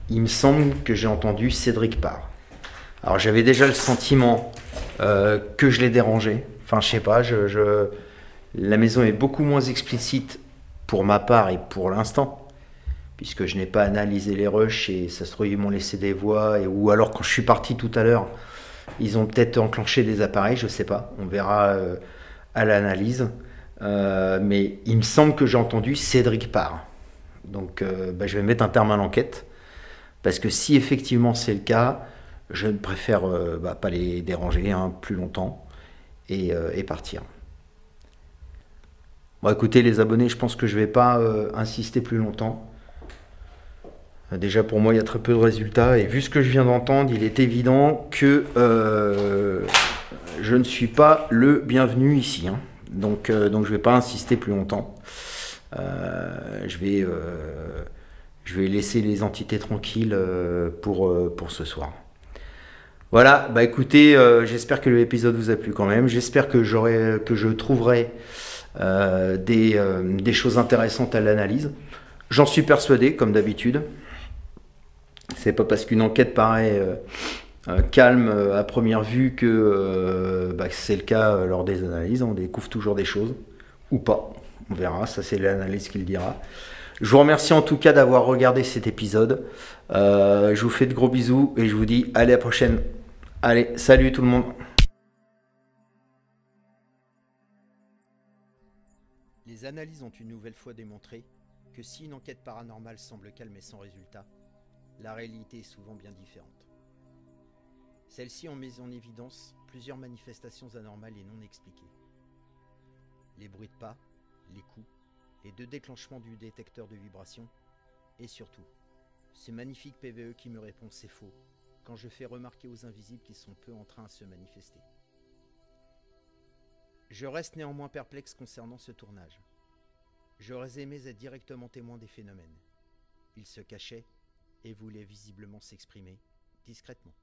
Speaker 3: il me semble que j'ai entendu Cédric part. Alors j'avais déjà le sentiment que je l'ai dérangé. Enfin je sais pas, la maison est beaucoup moins explicite pour ma part et pour l'instant. Puisque je n'ai pas analysé les rushs et ça se trouve ils m'ont laissé des voix. Ou alors quand je suis parti tout à l'heure, ils ont peut-être enclenché des appareils, je sais pas. On verra à l'analyse. Mais il me semble que j'ai entendu Cédric part. Donc je vais mettre un terme à l'enquête. Parce que si effectivement c'est le cas, je préfère pas les déranger plus longtemps et partir. Bon écoutez les abonnés, je pense que je vais pas insister plus longtemps. Déjà pour moi il y a très peu de résultats et vu ce que je viens d'entendre, il est évident que je ne suis pas le bienvenu ici. Donc je ne vais pas insister plus longtemps. Je vais laisser les entités tranquilles pour ce soir. Voilà, bah écoutez, j'espère que l'épisode vous a plu quand même. J'espère que je trouverai des choses intéressantes à l'analyse. J'en suis persuadé, comme d'habitude. C'est pas parce qu'une enquête paraît calme à première vue que c'est le cas lors des analyses. On découvre toujours des choses, ou pas. On verra, ça c'est l'analyse qui le dira. Je vous remercie en tout cas d'avoir regardé cet épisode. Je vous fais de gros bisous et je vous dis allez à la prochaine. Allez, salut tout le monde. Les analyses ont une nouvelle fois démontré que si une enquête paranormale semble calme et sans résultat, la réalité est souvent bien différente. Celle-ci ont mis en évidence plusieurs manifestations anormales et non expliquées. Les bruits de pas, les coups, les 2 déclenchements du détecteur de vibration, et surtout, ce magnifique PVE qui me répond c'est faux, quand je fais remarquer aux invisibles qu'ils sont peu en train de se manifester. Je reste néanmoins perplexe concernant ce tournage. J'aurais aimé être directement témoin des phénomènes. Il se cachait et voulait visiblement s'exprimer discrètement.